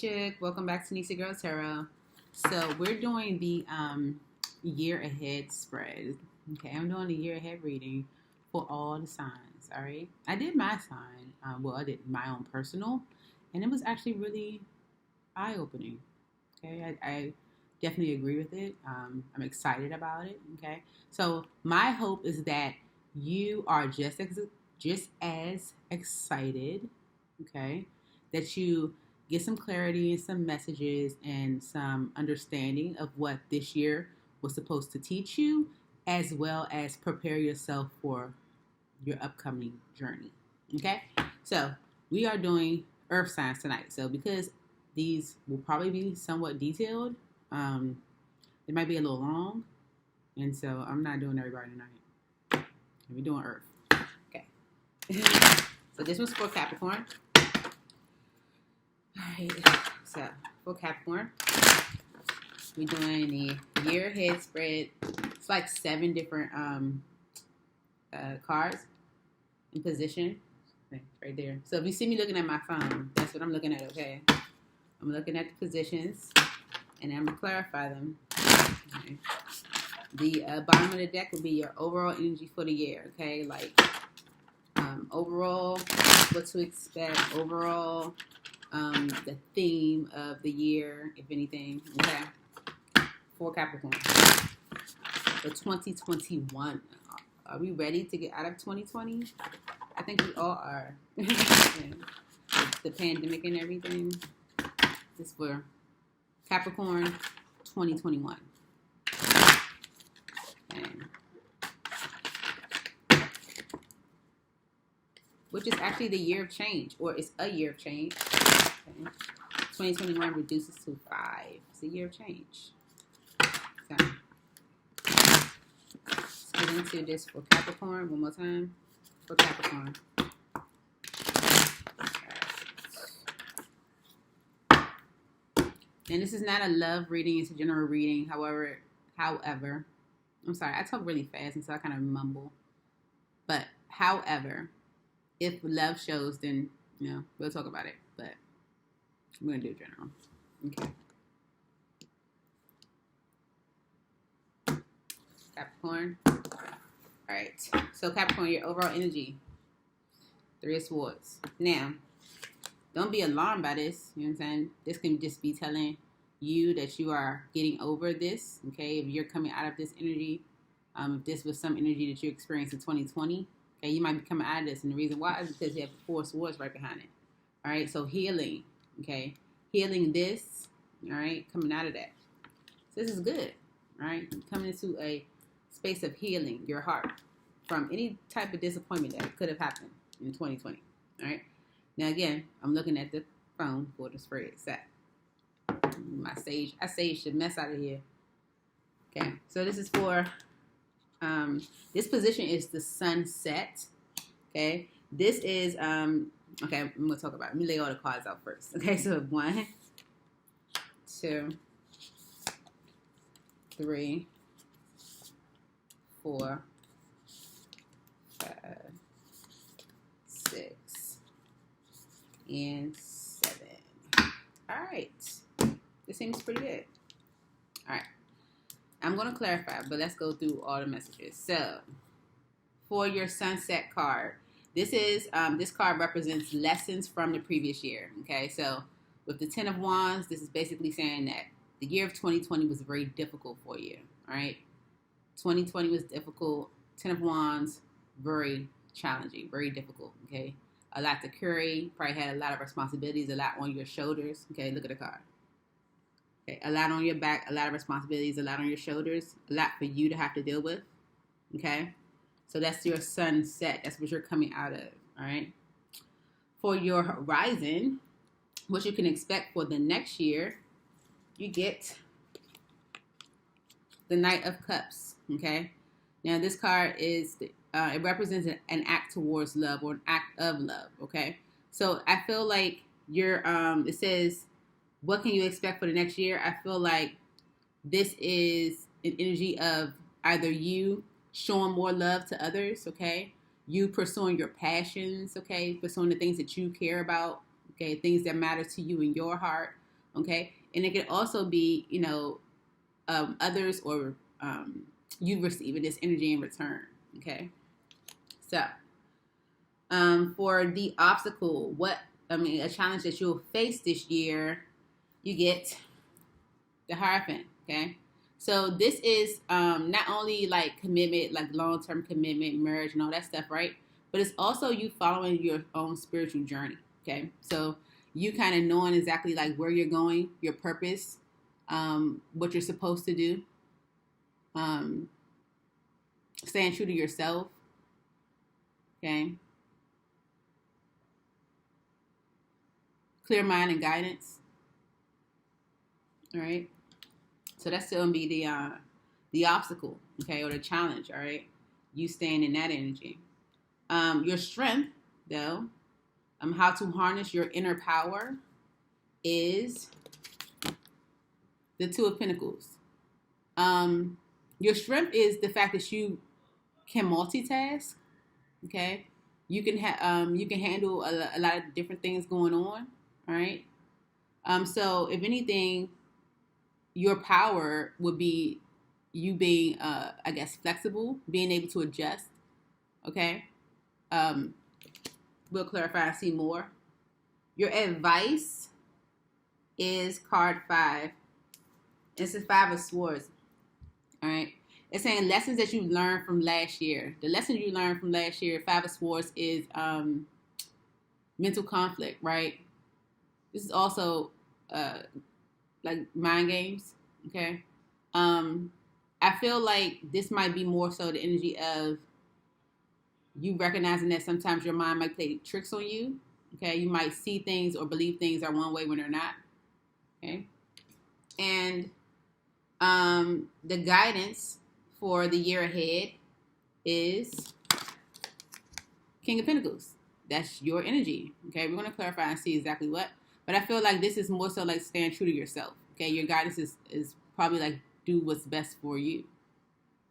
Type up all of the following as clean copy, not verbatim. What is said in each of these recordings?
Shook. Welcome back to Neesie Girl Tarot. So we're doing the year ahead spread. Okay, I'm doing the year ahead reading for all the signs. All right, I did my sign. I did my own personal, and it was actually really eye opening. Okay, I definitely agree with it. I'm excited about it. Okay, so my hope is that you are just as excited. Okay, that you get some clarity and some messages and some understanding of what this year was supposed to teach you, as well as prepare yourself for your upcoming journey. Okay, so we are doing earth signs tonight. So because these will probably be somewhat detailed, they might be a little long, and so I'm not doing everybody tonight. We're doing earth. Okay. So this one's for Capricorn. Alright, so for Capricorn, we're doing the year ahead spread. It's like 7 different cards in position. Right there. So if you see me looking at my phone, that's what I'm looking at, okay? I'm looking at the positions, and I'm going to clarify them. Okay. The bottom of the deck will be your overall energy for the year, okay? Like, overall, what to expect, overall, the theme of the year, if anything, okay, for Capricorn. For 2021. Are we ready to get out of 2020? I think we all are. The pandemic and everything. This is for Capricorn 2021. Okay. Which is actually the year of change, or it's a year of change. Okay. 2021 reduces to 5. It's a year of change. So, let's get into this for Capricorn one more time. For Capricorn. And this is not a love reading, it's a general reading. However, I'm sorry, I talk really fast, and so I kind of mumble. But, however, if love shows, then, we'll talk about it. But I'm going to do general. Okay. Capricorn. All right. So, Capricorn, your overall energy. 3 of Swords. Now, don't be alarmed by this. You know what I'm saying? This can just be telling you that you are getting over this. Okay. If you're coming out of this energy, if this was some energy that you experienced in 2020, okay, you might be coming out of this. And the reason why is because you have 4 Swords right behind it. All right. So healing. Okay. Healing this. All right. Coming out of that. So this is good. All right. Coming into a space of healing your heart from any type of disappointment that could have happened in 2020. All right. Now, again, I'm looking at the phone for the spread set. I saged the mess out of here. Okay. So this is for, this position is the sunset. Okay. This is, okay, I'm going to talk about it. Let me lay all the cards out first. Okay. So 1, 2, 3, 4, 5, 6, and 7. All right. This seems pretty good. All right. I'm going to clarify, but let's go through all the messages. So, for your sunset card, this card represents lessons from the previous year. Okay. So, with the 10 of Wands, this is basically saying that the year of 2020 was very difficult for you. All right. 2020 was difficult. 10 of Wands, very challenging, very difficult. Okay. A lot to carry. Probably had a lot of responsibilities, a lot on your shoulders. Okay, look at the card. Okay, a lot on your back, a lot of responsibilities, a lot on your shoulders, a lot for you to have to deal with. Okay, so that's your sunset. That's what you're coming out of. All right. For your horizon, what you can expect for the next year, you get the Knight of Cups. Okay. Now this card is it represents an act towards love, or an act of love. Okay. So I feel like you're it says, what can you expect for the next year? I feel like this is an energy of either you showing more love to others, okay? You pursuing your passions, okay? Pursuing the things that you care about, okay? Things that matter to you in your heart. Okay, and it can also be, others or you receiving this energy in return. Okay, so for the obstacle, a challenge that you'll face this year, you get the Hierophant. Okay, so this is not only like commitment, like long term commitment, marriage, and all that stuff, right? But it's also you following your own spiritual journey. Okay, so you kind of knowing exactly like where you're going, your purpose, what you're supposed to do, um, staying true to yourself. Okay, clear mind and guidance. All right, so that's still gonna be the obstacle, okay, or the challenge. All right, you staying in that energy. Your strength, though, how to harness your inner power is the Two of Pentacles. Your strength is the fact that you can multitask. Okay, you can handle a lot of different things going on. All right. So if anything, your power would be you being, I guess, flexible, being able to adjust. Okay. We'll clarify and see more. Your advice is card 5. This is 5 of Swords. All right. It's saying lessons that you learned from last year. The lesson you learned from last year, 5 of Swords, is mental conflict, right? This is also like mind games, okay? I feel like this might be more so the energy of you recognizing that sometimes your mind might play tricks on you, okay? You might see things or believe things are one way when they're not, okay? And the guidance for the year ahead is King of Pentacles. That's your energy, okay? We're going to clarify and see exactly what. But I feel like this is more so like staying true to yourself, okay? Your guidance is probably like do what's best for you,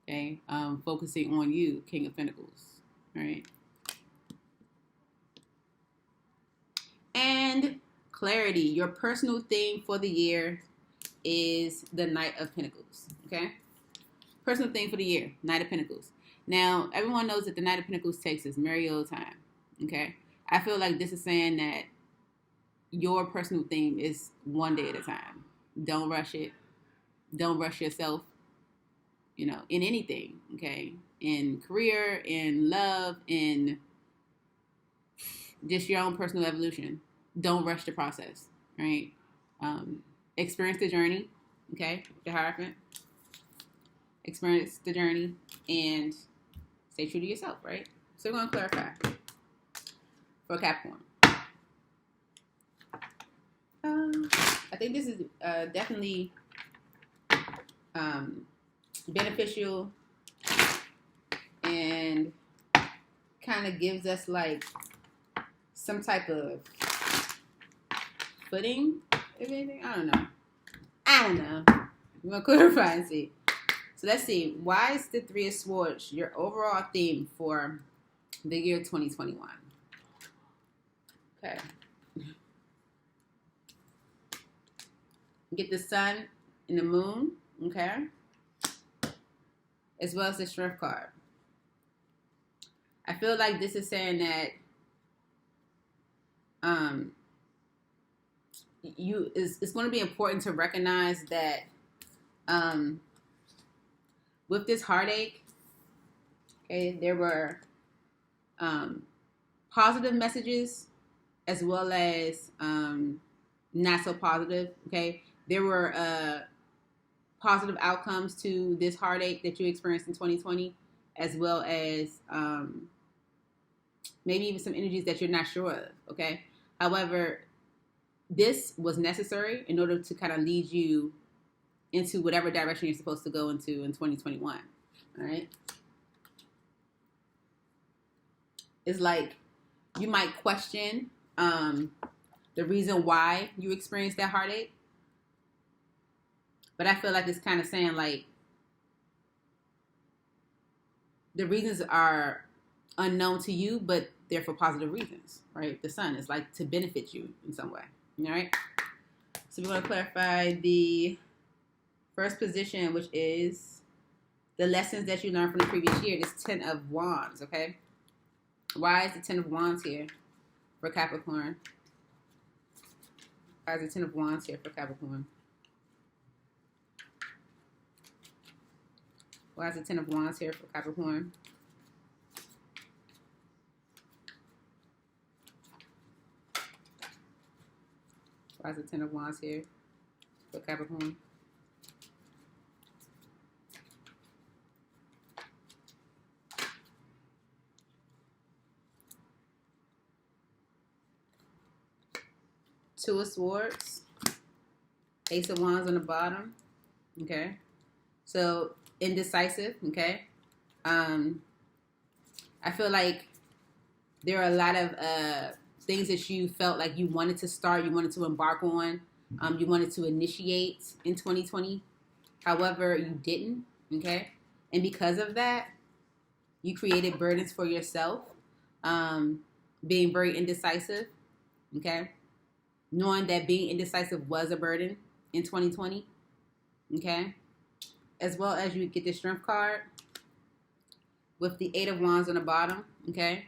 okay? Focusing on you, King of Pentacles, all right? And clarity. Your personal theme for the year is the Knight of Pentacles, okay? Personal theme for the year, Knight of Pentacles. Now, everyone knows that the Knight of Pentacles takes us merry old time, okay? I feel like this is saying that your personal theme is one day at a time. Don't rush it. Don't rush yourself, in anything, okay? In career, in love, in just your own personal evolution. Don't rush the process, right? Experience the journey, okay? The Hierophant. Experience the journey and stay true to yourself, right? So we're going to clarify for Capricorn. I think this is definitely beneficial and kind of gives us like some type of footing, if anything. I don't know. We're going to clarify and see. So let's see. Why is the 3 of Swords your overall theme for the year 2021? Okay. Get the Sun and the Moon, okay? As well as the Strength card. I feel like this is saying that it's going to be important to recognize that with this heartache, okay, there were positive messages as well as not so positive, okay? There were positive outcomes to this heartache that you experienced in 2020, as well as maybe even some energies that you're not sure of, okay? However, this was necessary in order to kind of lead you into whatever direction you're supposed to go into in 2021, all right? It's like you might question the reason why you experienced that heartache, but I feel like it's kind of saying like the reasons are unknown to you, but they're for positive reasons, right? The Sun is like to benefit you in some way, all right? So we're going to clarify the first position, which is the lessons that you learned from the previous year. This 10 of Wands, okay? Why is the 10 of Wands here for Capricorn? Why is the 10 of Wands here for Capricorn? Why is the 10 of Wands here for Capricorn? Why is the 10 of Wands here for Capricorn? Two of Swords, Ace of Wands on the bottom, okay? So, indecisive, okay? I feel like there are a lot of things that you felt like you wanted to start, you wanted to embark on, you wanted to initiate in 2020. However, you didn't, okay? And because of that, you created burdens for yourself, being very indecisive, okay? Knowing that being indecisive was a burden in 2020, okay? As well as you get the Strength card with the Eight of Wands on the bottom, okay?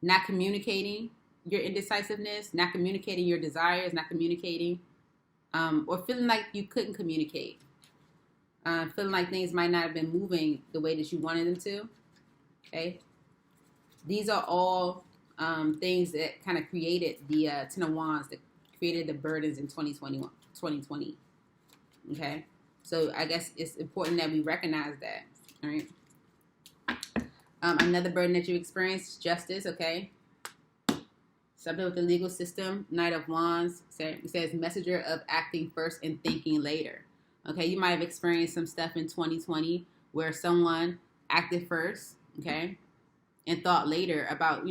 Not communicating your indecisiveness, not communicating your desires, not communicating, or feeling like you couldn't communicate. Feeling like things might not have been moving the way that you wanted them to, okay? These are all things that kind of created the 10 of Wands, that created the burdens in 2020, okay? So I guess it's important that we recognize that, all right? Another burden that you experience, justice, okay? Something with the legal system, Knight of Wands, it says messenger of acting first and thinking later. Okay, you might have experienced some stuff in 2020 where someone acted first, okay, and thought later about,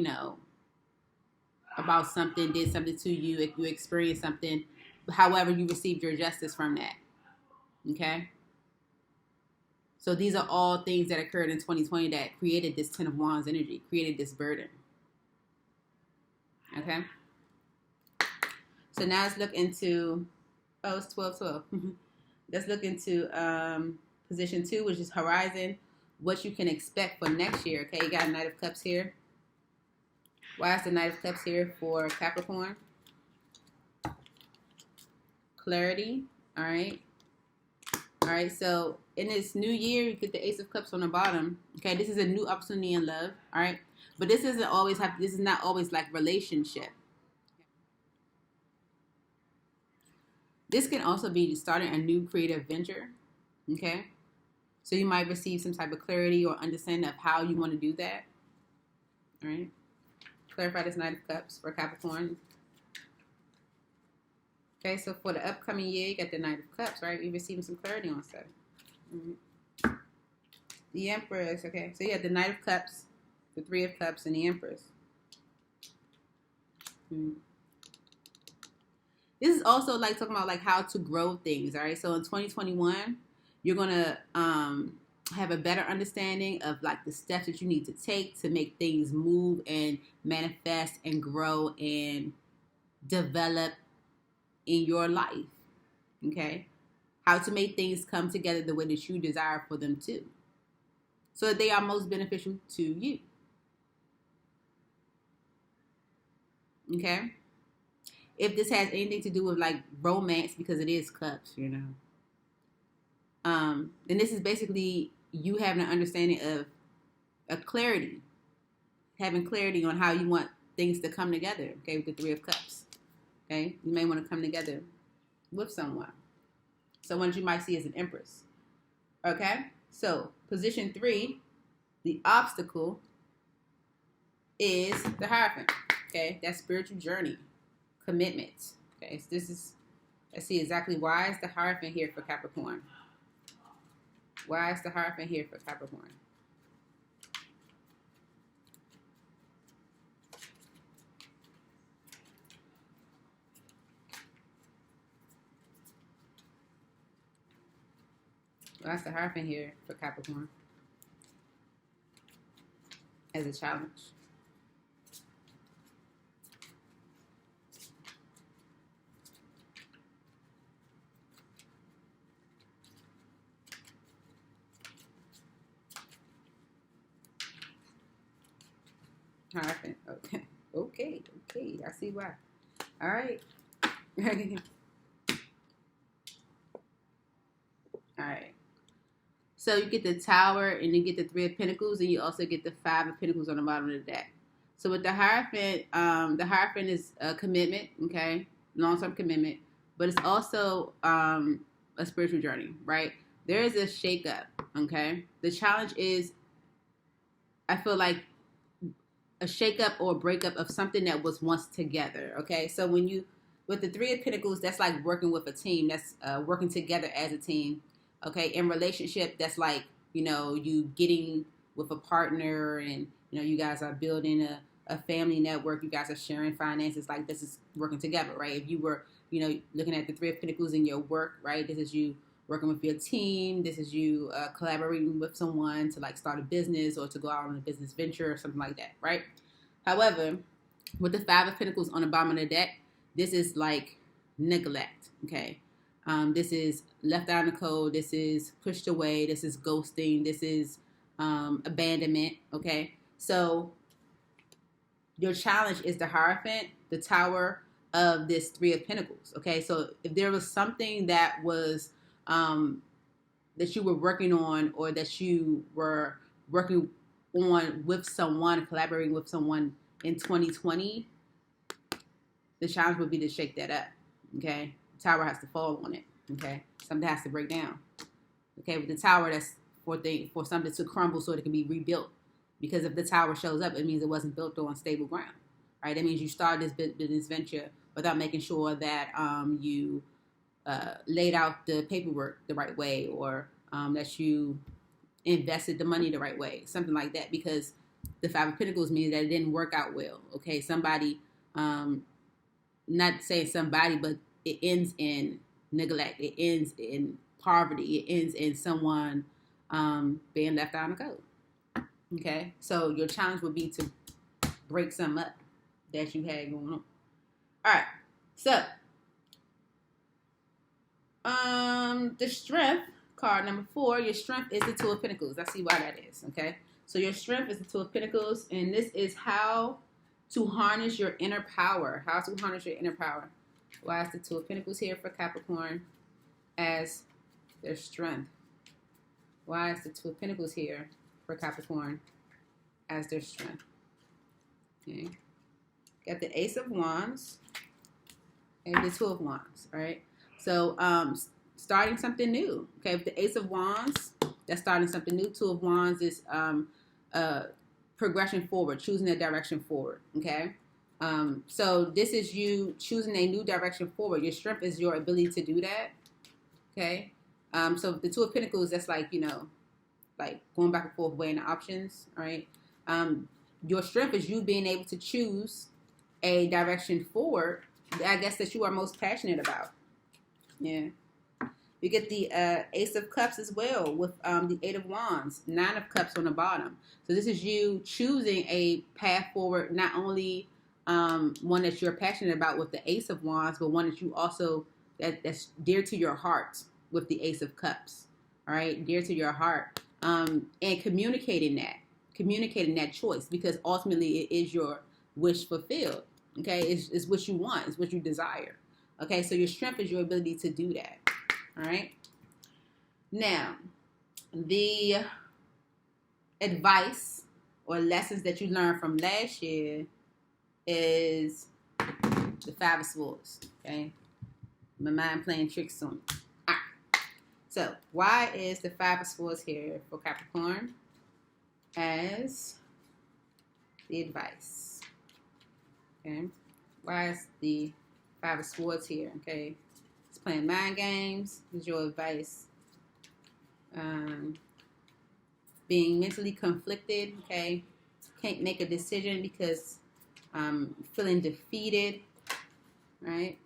about something, did something to you, if you experienced something, however you received your justice from that, okay? So these are all things that occurred in 2020 that created this 10 of Wands energy, created this burden, okay? So now let's look into, it's 12. Let's look into position 2, which is horizon, what you can expect for next year, okay? You got a Knight of Cups here. Why is the Knight of Cups here for Capricorn? Clarity, all right? All right, so in this new year, you get the Ace of Cups on the bottom. Okay, this is a new opportunity in love, all right? But this is not always like relationship. This can also be starting a new creative venture, okay? So you might receive some type of clarity or understanding of how you want to do that, all right? Clarify this Knight of Cups for Capricorn. Okay, so for the upcoming year, you got the Knight of Cups, right? You're receiving some clarity on stuff. Mm-hmm. The Empress, okay. So you have the Knight of Cups, the Three of Cups, and the Empress. Mm-hmm. This is also like talking about like how to grow things, all right? So in 2021, you're going to have a better understanding of like the steps that you need to take to make things move and manifest and grow and develop in your life, okay? How to make things come together the way that you desire for them to, so that they are most beneficial to you, okay? If this has anything to do with like romance, because it is cups, then this is basically you having an understanding of a clarity, having clarity on how you want things to come together, okay, with the Three of Cups, okay? You may want to come together with someone you might see as an Empress, okay? So position 3, the obstacle is the Hierophant, okay? That's spiritual journey, commitment, okay? So let's see exactly why is the Hierophant here for Capricorn. Why is the Hierophant here for Capricorn? Why is the Hierophant here for Capricorn as a challenge? Hierophant. Okay. Okay. Okay. I see why. All right. All right. So you get the Tower, and you get the Three of Pentacles, and you also get the Five of Pentacles on the bottom of the deck. So with the Hierophant is a commitment, okay, long-term commitment, but it's also a spiritual journey, right? There is a shakeup, okay. The challenge is, I feel like, a shakeup or a breakup of something that was once together, okay. So when you with the Three of Pentacles, that's like working with a team. That's working together as a team. Okay, in relationship, that's like, you getting with a partner, and you guys are building a family network. You guys are sharing finances. Like, this is working together, right? If you were, looking at the Three of Pentacles in your work, right? This is you working with your team. This is you collaborating with someone to like start a business or to go out on a business venture or something like that, right? However, with the Five of Pentacles on the bottom of the deck, this is like neglect, okay? This is left out in the cold. This is pushed away. This is ghosting. This is abandonment, okay? So your challenge is the Hierophant, the Tower of this Three of Pentacles, okay? So if there was something that was that you were working on, or that you were working on with someone, collaborating with someone in 2020, the challenge would be to shake that up, okay? The Tower has to fall on it, okay? Something has to break down, okay? With the Tower, that's for something to crumble so it can be rebuilt. Because if the Tower shows up, it means it wasn't built on stable ground, right? That means you started this business venture without making sure that you laid out the paperwork the right way, or that you invested the money the right way, something like that. Because the Five of Pentacles means that it didn't work out well, okay? Somebody, not saying somebody, but it ends in neglect. It ends in poverty. It ends in someone being left out in the cold. Okay, so your challenge would be to break something up that you had going on. All right, so the Strength card, number 4. Your Strength is the Two of Pentacles. I see why that is. Okay, so your Strength is the Two of Pentacles, and this is how to harness your inner power. How to harness your inner power. Why is the Two of Pentacles here for Capricorn as their strength? Why is the Two of Pentacles here for Capricorn as their strength? Okay. Got the Ace of Wands and the Two of Wands, all right? So starting something new, okay? With the Ace of Wands, that's starting something new. Two of Wands is progression forward, choosing a direction forward, okay? So this is you choosing a new direction forward. Your strength is your ability to do that, okay? So the Two of Pentacles, that's like, like going back and forth, weighing the options, all right? Your strength is you being able to choose a direction forward, I guess, that you are most passionate about. Yeah. You get the Ace of Cups as well with the Eight of Wands, Nine of Cups on the bottom. So this is you choosing a path forward, not only one that you're passionate about with the Ace of Wands, but one that you also, that's dear to your heart with the Ace of Cups, all right? Dear to your heart. And communicating that choice, because ultimately it is your wish fulfilled, okay? It's what you want. It's what you desire, okay? So your strength is your ability to do that, all right? Now, the advice or lessons that you learned from last year is the Five of Swords, okay? My mind playing tricks on me. All right. So, why is the Five of Swords here for Capricorn as the advice? Okay. Why is the Five of Swords here? Okay. It's playing mind games is your advice. Being mentally conflicted, okay? Can't make a decision because feeling defeated, right?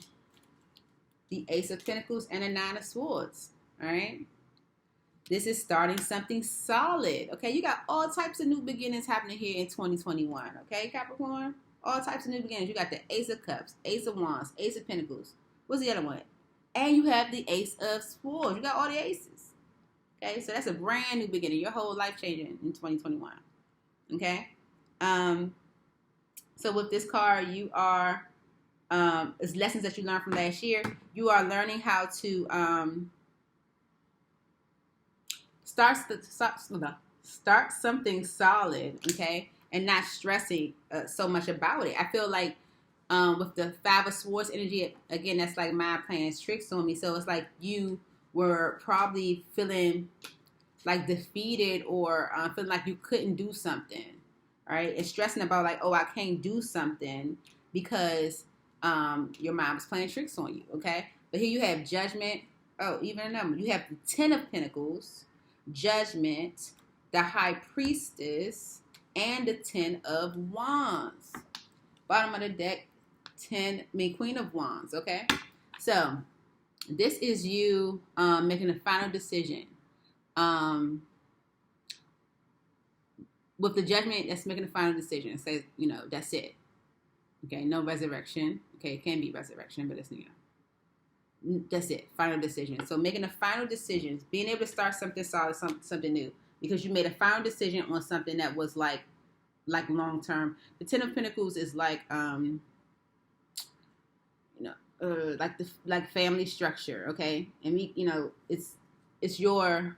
The Ace of Pentacles and a Nine of Swords, all right? This is starting something solid, okay? You got all types of new beginnings happening here in 2021, okay, Capricorn? All types of new beginnings. You got the Ace of Cups, Ace of Wands, Ace of Pentacles. What's the other one? And you have the Ace of Swords. You got all the aces, okay? So that's a brand new beginning. Your whole life changing in 2021, okay? So with this card, you are, it's lessons that you learned from last year. You are learning how to start something solid, okay, and not stressing so much about it. I feel like with the Five of Swords energy, again, that's like mind playing tricks on me. So it's like you were probably feeling like defeated or feeling like you couldn't do something, right? And stressing about like, oh, I can't do something because your mind was playing tricks on you, okay? But here you have Judgment. Oh, even a number. You have the Ten of Pentacles, Judgment, the High Priestess, and the Ten of Wands. Bottom of the deck, Queen of Wands, okay? So this is you making a final decision. With the Judgment, that's making a final decision. It says, that's it. Okay, no resurrection. Okay, it can be resurrection, but it's, that's it. Final decision. So making a final decision, being able to start something solid, something new, because you made a final decision on something that was like long term. The Ten of Pentacles is like like family structure, okay? And it's your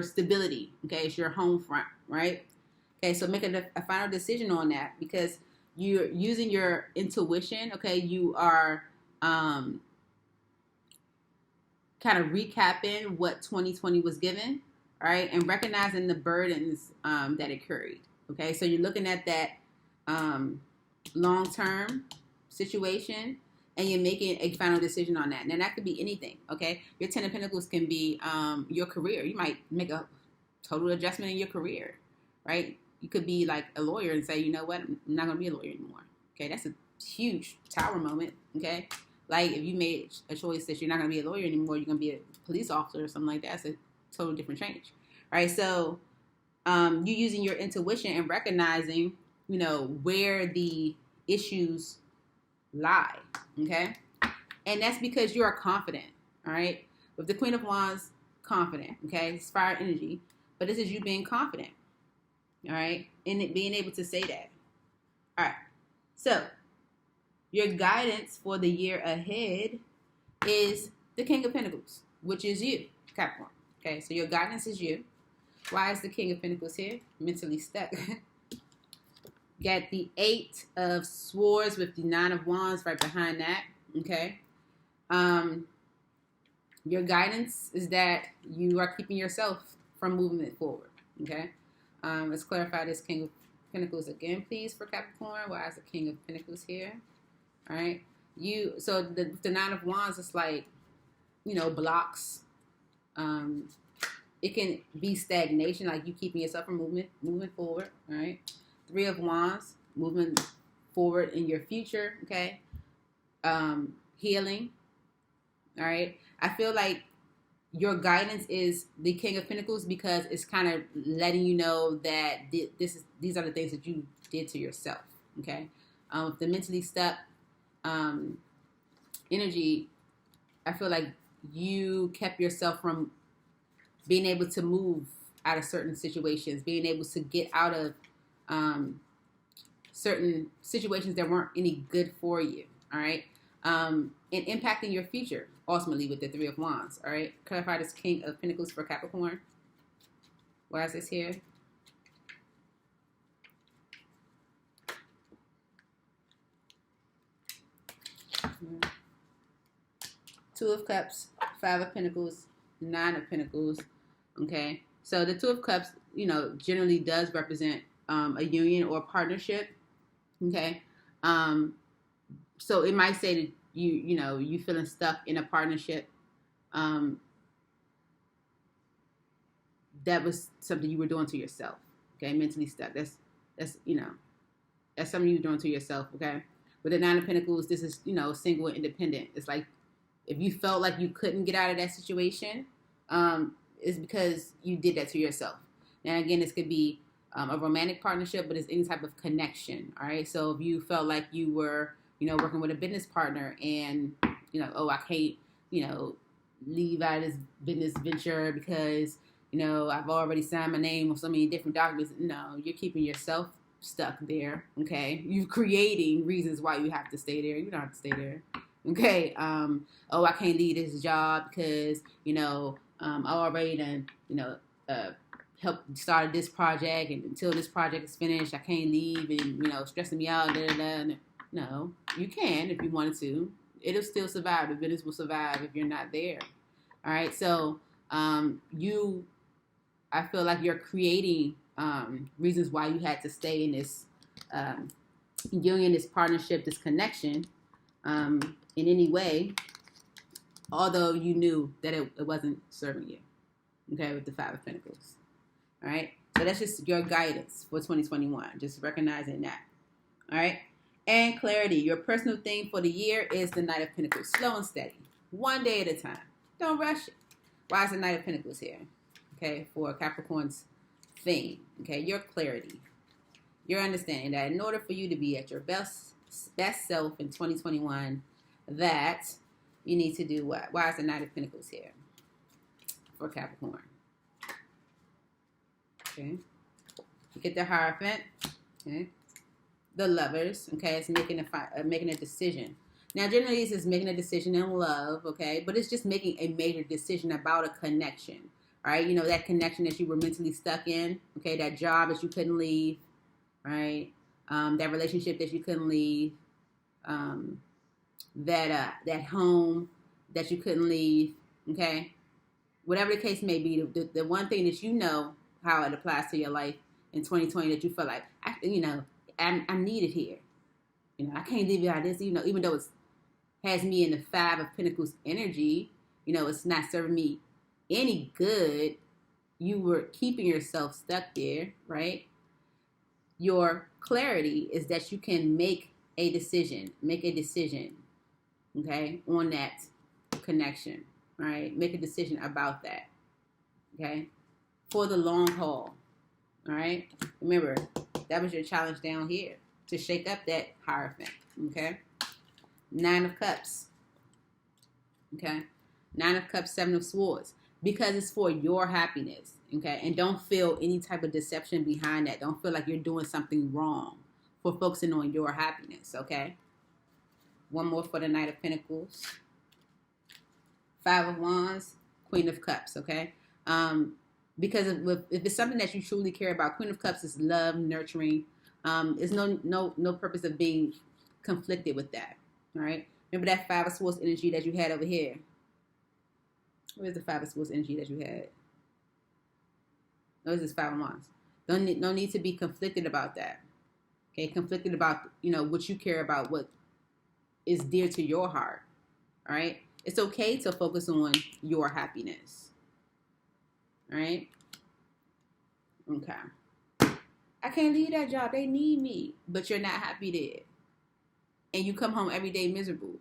stability, okay? It's your home front, right? Okay, so making a final decision on that because you're using your intuition, okay? You are kind of recapping what 2020 was given, all right? And recognizing the burdens that it carried, okay? So you're looking at that long-term situation and you're making a final decision on that. Now, that could be anything, okay? Your Ten of Pentacles can be your career. You might make a total adjustment in your career, right? You could be like a lawyer and say, you know what, I'm not going to be a lawyer anymore, okay? That's a huge Tower moment, okay? Like if you made a choice that you're not going to be a lawyer anymore, you're going to be a police officer or something like that. It's a total different change, all right? So you using your intuition and recognizing, where the issues lie, okay? And that's because you are confident, all right? With the Queen of Wands, confident, okay? It's fire energy, but this is you being confident, all right? And it being able to say that. All right, so your guidance for the year ahead is the King of Pentacles, which is you, Capricorn, okay? So your guidance is you. Why is the King of Pentacles here? Mentally stuck. Got the Eight of Swords with the Nine of Wands right behind that, okay? Your guidance is that you are keeping yourself from moving it forward, okay? Let's clarify this King of Pentacles again, please, for Capricorn. Why is the King of Pentacles here? All right? So the Nine of Wands is like, blocks. It can be stagnation, like you keeping yourself from moving forward, all right? Three of Wands, moving forward in your future, okay? Healing, all right? I feel like your guidance is the King of Pentacles because it's kind of letting you know that these are the things that you did to yourself, okay? The mentally stuck energy, I feel like you kept yourself from being able to move out of certain situations, being able to get out of certain situations that weren't any good for you, all right? And impacting your future, ultimately, with the Three of Wands, all right? Clarify this King of Pentacles for Capricorn. Why is this here? Two of Cups, Five of Pentacles, Nine of Pentacles, okay? So the Two of Cups, generally does represent a union or a partnership, okay? So it might say that you feeling stuck in a partnership. That was something you were doing to yourself, okay? Mentally stuck. That's something you're doing to yourself, okay? With the Nine of Pentacles, this is, single and independent. It's like if you felt like you couldn't get out of that situation, it's because you did that to yourself. Now, again, this could be a romantic partnership, but it's any type of connection, all right? So if you felt like you were, working with a business partner and, oh, I can't, leave out of this business venture because, I've already signed my name on so many different documents. No, you're keeping yourself stuck there. Okay, you're creating reasons why you have to stay there. You don't have to stay there. Okay. Oh, I can't leave this job because I already done helped started this project, and until this project is finished, I can't leave, and stressing me out. Da, da, da. No, you can if you wanted to. It'll still survive. The business will survive if you're not there. All right. So I feel like you're creating reasons why you had to stay in this union, this partnership, this connection in any way, although you knew that it wasn't serving you. Okay, with the Five of Pentacles. All right. So that's just your guidance for 2021. Just recognizing that. All right. And clarity. Your personal theme for the year is the Knight of Pentacles. Slow and steady. One day at a time. Don't rush it. Why is the Knight of Pentacles here? Okay. For Capricorn's theme. Okay. Your clarity. Your understanding that in order for you to be at your best self in 2021, that you need to do what? Why is the Knight of Pentacles here? For Capricorn. Okay. You get the Hierophant. Okay. The Lovers. Okay. It's making a decision. Now, generally, this is making a decision in love. Okay. But it's just making a major decision about a connection. All right. That connection that you were mentally stuck in. Okay. That job that you couldn't leave. Right. That relationship that you couldn't leave. That home that you couldn't leave. Okay. Whatever the case may be, the one thing that how it applies to your life in 2020 that you feel like, I'm needed here. I can't leave it like this, even though it has me in the Five of Pentacles energy, it's not serving me any good. You were keeping yourself stuck there, right? Your clarity is that you can make a decision, okay, on that connection. All right, make a decision about that. Okay, for the long haul. All right, remember that was your challenge down here to shake up that Hierophant. Okay, Nine of Cups. Okay, Nine of Cups, Seven of Swords, because it's for your happiness. Okay, and don't feel any type of deception behind that. Don't feel like you're doing something wrong for focusing on your happiness. Okay, one more for the Knight of Pentacles. Five of Wands, Queen of Cups, okay? Because if it's something that you truly care about, Queen of Cups is love, nurturing. There's no purpose of being conflicted with that, all right? Remember that Five of Swords energy that you had over here? Where's the Five of Swords energy that you had? No, this is Five of Wands. No need to be conflicted about that, okay? Conflicted about, what you care about, what is dear to your heart, all right? It's okay to focus on your happiness. All right? Okay. I can't leave that job. They need me. But you're not happy there. And you come home every day miserable.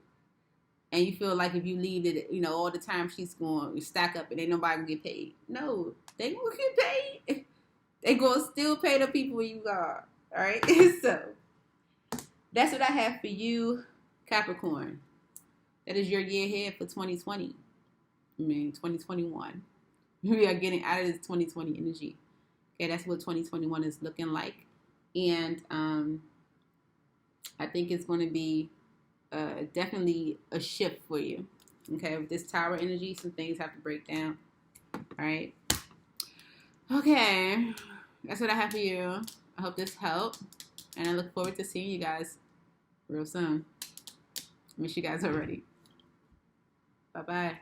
And you feel like if you leave it, all the time she's going to stack up and ain't nobody going to get paid. No, they going to get paid. They going to still pay the people you are. All right? So, that's what I have for you, Capricorn. That is your year ahead for 2020. 2021. We are getting out of this 2020 energy. Okay, that's what 2021 is looking like. And I think it's going to be definitely a shift for you. Okay, with this Tower energy, some things have to break down. All right. Okay, that's what I have for you. I hope this helped. And I look forward to seeing you guys real soon. Miss you guys already. Bye-bye.